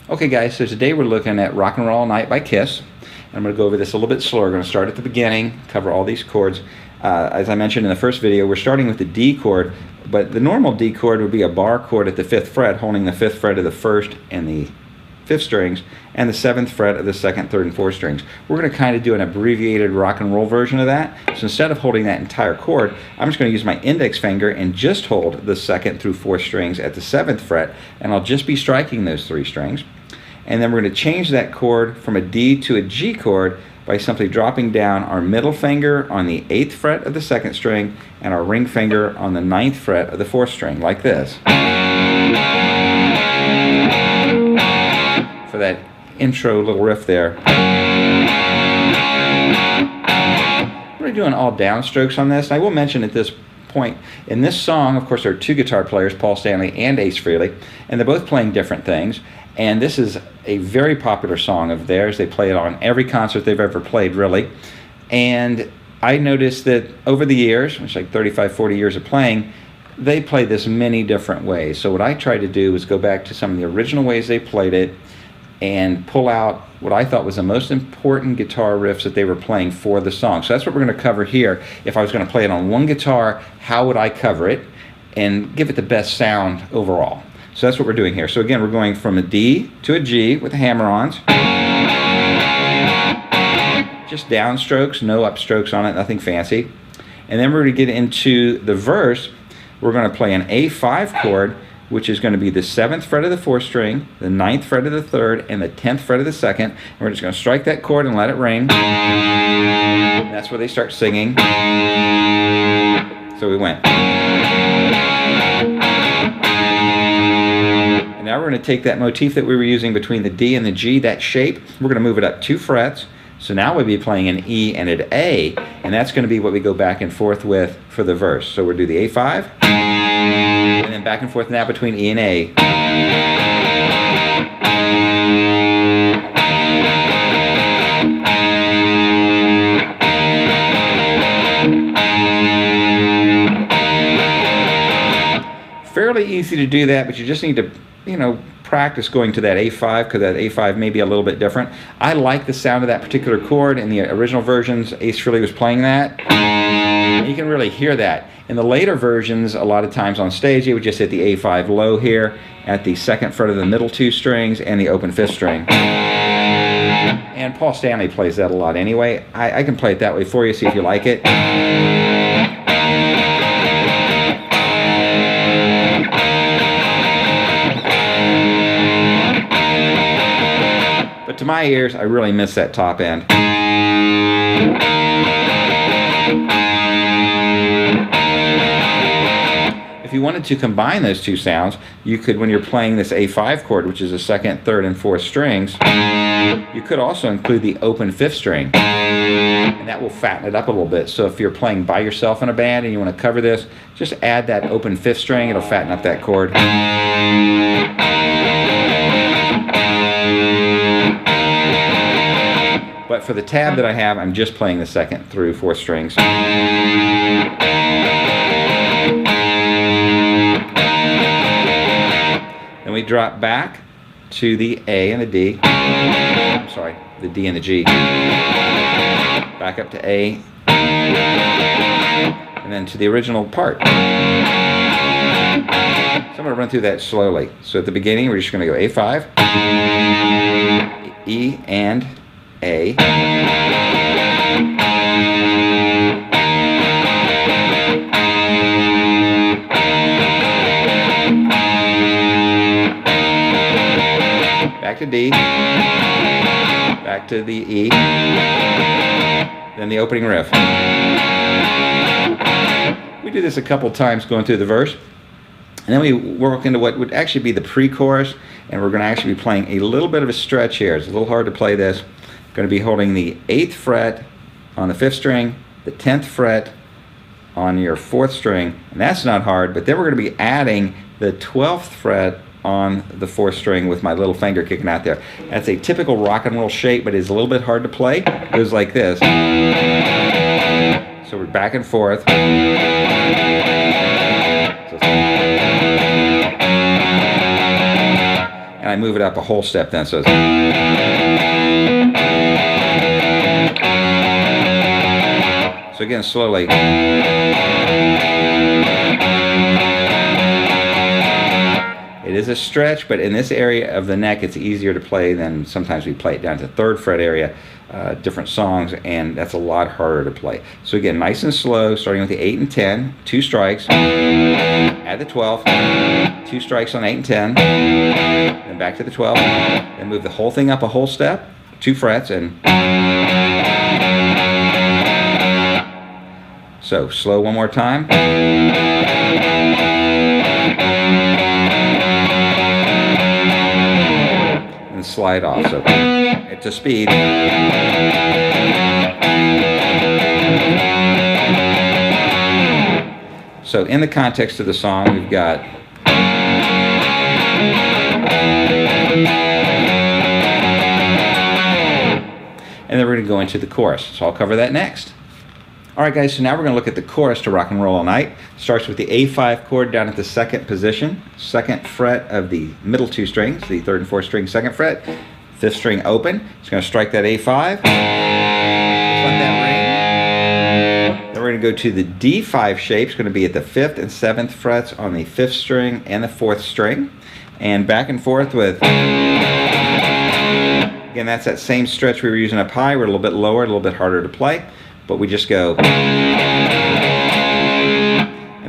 Okay guys, so today we're looking at Rock and Roll All Night by Kiss. I'm going to go over this a little bit slower. We're going to start at the beginning, cover all these chords. As I mentioned in the first video, we're starting with the D chord, but the normal D chord would be a bar chord at the 5th fret, holding the 5th fret of the 1st and the 5th strings, and the 7th fret of the 2nd, 3rd, and 4th strings. We're going to kind of do an abbreviated rock and roll version of that. So instead of holding that entire chord, I'm just going to use my index finger and just hold the 2nd through 4th strings at the 7th fret, and I'll just be striking those 3 strings. And then we're going to change that chord from a D to a G chord by simply dropping down our middle finger on the 8th fret of the 2nd string and our ring finger on the 9th fret of the 4th string, like this. For that intro little riff there. We're doing all downstrokes on this. And I will mention at this point, in this song, of course, there are 2 guitar players, Paul Stanley and Ace Frehley, and they're both playing different things. And this is a very popular song of theirs. They play it on every concert they've ever played, really. And I noticed that over the years, it's like 35, 40 years of playing, they play this many different ways. So what I tried to do was go back to some of the original ways they played it and pull out what I thought was the most important guitar riffs that they were playing for the song. So that's what we're going to cover here. If I was going to play it on one guitar, how would I cover it and give it the best sound overall? So that's what we're doing here. So again, we're going from a D to a G with the hammer-ons. Just downstrokes, no upstrokes on it, nothing fancy. And then we're going to get into the verse. We're going to play an A5 chord, which is going to be the 7th fret of the 4th string, the 9th fret of the 3rd, and the 10th fret of the 2nd. And we're just going to strike that chord and let it ring. And that's where they start singing. So we went. And now we're going to take that motif that we were using between the D and the G, that shape, we're going to move it up 2 frets. So now we'll be playing an E and an A, and that's going to be what we go back and forth with for the verse. So we'll do the A5, and then back and forth now between E and A. Fairly easy to do that, but you just need to, practice going to that A5, because that A5 may be a little bit different. I like the sound of that particular chord. In the original versions, Ace Frehley was playing that. And you can really hear that. In the later versions, a lot of times on stage, they would just hit the A5 low here at the 2nd fret of the middle 2 strings and the open 5th string. And Paul Stanley plays that a lot anyway. I can play it that way for you, see if you like it. But to my ears, I really miss that top end. If you wanted to combine those 2 sounds, you could, when you're playing this A5 chord, which is the 2nd, 3rd, and 4th strings, you could also include the open 5th string. And that will fatten it up a little bit. So if you're playing by yourself in a band and you want to cover this, just add that open 5th string. It'll fatten up that chord. But for the tab that I have, I'm just playing the 2nd through 4th strings. Then we drop back to the A and the D. I'm sorry, the D and the G. Back up to A. And then to the original part. So I'm going to run through that slowly. So at the beginning, we're just going to go A5, E and A. Back to D. Back to the E. Then the opening riff. We do this a couple times going through the verse. And then we work into what would actually be the pre-chorus, and we're going to actually be playing a little bit of a stretch here. It's a little hard to play this. Going to be holding the 8th fret on the 5th string, the 10th fret on your 4th string, and that's not hard, but then we're going to be adding the 12th fret on the 4th string with my little finger kicking out there. That's a typical rock and roll shape, but it's a little bit hard to play. It goes like this. So we're back and forth. And I move it up a whole step then, so it's... So again, slowly. It is a stretch, but in this area of the neck, it's easier to play than sometimes we play it down to 3rd fret area, different songs, and that's a lot harder to play. So again, nice and slow, starting with the 8 and 10, 2 strikes, add the 12, 2 strikes on 8 and 10, then back to the 12, then move the whole thing up a whole step, 2 frets, and so slow one more time. And slide off. So it's a speed. So in the context of the song, we've got and then we're going to go into the chorus. So I'll cover that next. Alright guys, so now we're going to look at the chorus to Rock and Roll All Night. Starts with the A5 chord down at the 2nd position, 2nd fret of the middle 2 strings, the 3rd and 4th string 2nd fret, 5th string open. It's going to strike that A5. Just let that ring. Then we're going to go to the D5 shape. It's going to be at the 5th and 7th frets on the 5th string and the 4th string. And back and forth with... Again, that's that same stretch we were using up high. We're a little bit lower, a little bit harder to play. But we just go, and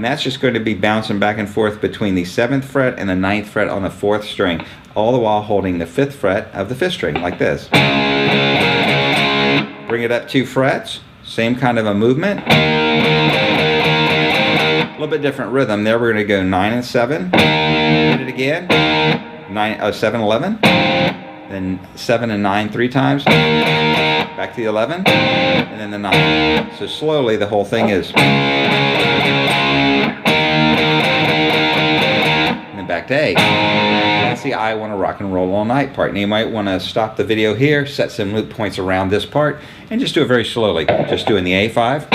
that's just going to be bouncing back and forth between the 7th fret and the 9th fret on the 4th string, all the while holding the 5th fret of the 5th string, like this. Bring it up 2 frets, same kind of a movement. A little bit different rhythm. There we're going to go 9 and 7, hit it again, 7, 11, then 7 and 9 3 times, back to the 11, and then the 9. So slowly the whole thing is. And then back to A. That's the I Want to Rock and Roll All Night part. And you might want to stop the video here, set some loop points around this part, and just do it very slowly. Just doing the A5.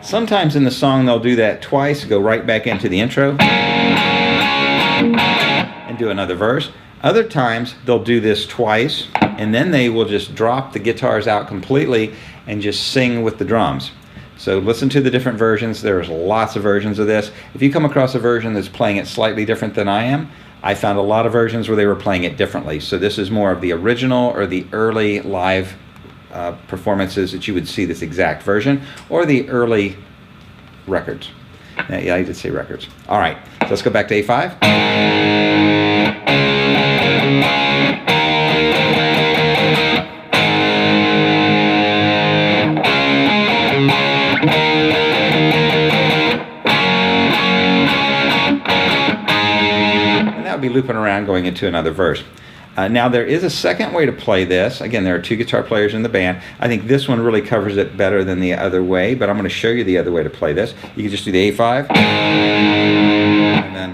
Sometimes in the song they'll do that twice, go right back into the intro and do another verse. Other times they'll do this twice and then they will just drop the guitars out completely and just sing with the drums. So listen to the different versions. There's lots of versions of this. If you come across a version that's playing it slightly different than I am, I found a lot of versions where they were playing it differently. So this is more of the original or the early live performances that you would see this exact version, or the early records. Yeah, I did say records. All right, so let's go back to A5. And that would be looping around going into another verse. Now there is a second way to play this. Again, there are 2 guitar players in the band. I think this one really covers it better than the other way, but I'm going to show you the other way to play this. You can just do the A5, and then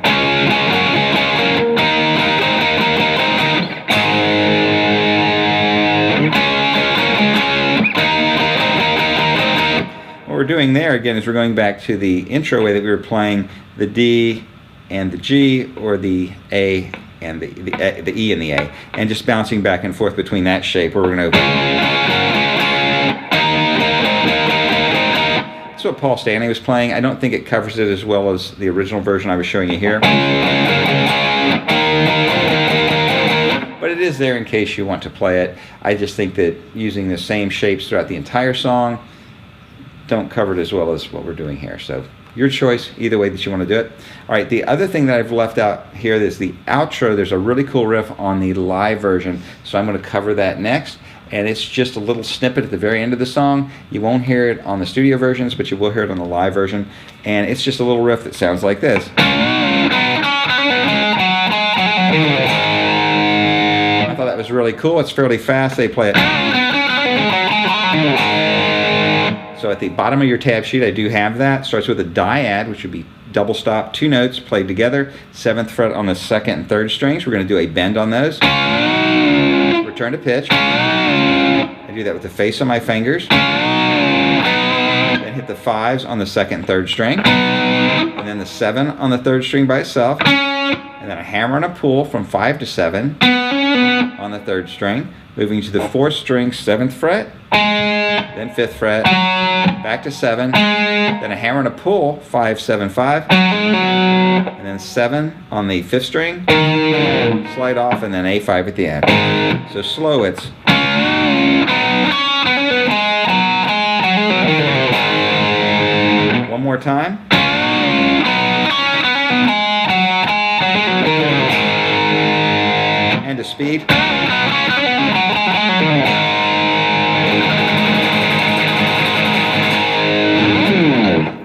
what we're doing there again is we're going back to the intro way that we were playing the D and the G, or the A and the E and the A, and just bouncing back and forth between that shape where we're going to... That's what Paul Stanley was playing. I don't think it covers it as well as the original version I was showing you here. But it is there in case you want to play it. I just think that using the same shapes throughout the entire song don't cover it as well as what we're doing here. So your choice, either way that you want to do it. All right, the other thing that I've left out here is the outro. There's a really cool riff on the live version, so I'm going to cover that next. And it's just a little snippet at the very end of the song. You won't hear it on the studio versions, but you will hear it on the live version. And it's just a little riff that sounds like this. I thought that was really cool. It's fairly fast. They play it. So at the bottom of your tab sheet, I do have that. Starts with a dyad, which would be double stop, 2 notes played together, 7th fret on the 2nd and 3rd strings. We're going to do a bend on those. Return to pitch. I do that with the face on my fingers. Then hit the 5s on the 2nd and 3rd string. And then the 7 on the 3rd string by itself. And then a hammer and a pull from 5 to 7 on the 3rd string. Moving to the 4th string, 7th fret. Then 5th fret. Back to 7. Then a hammer and a pull, 5, 7, 5. And then 7 on the 5th string. Slide off, and then A5 at the end. So slow, it's. One more time. And to speed.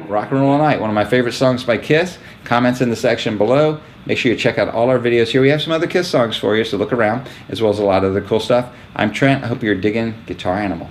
Rock and Roll Night, one of my favorite songs by Kiss. Comments in the section below. Make sure you check out all our videos here. We have some other Kiss songs for you, so look around, as well as a lot of other cool stuff. I'm Trent. I hope you're digging Guitar Animal.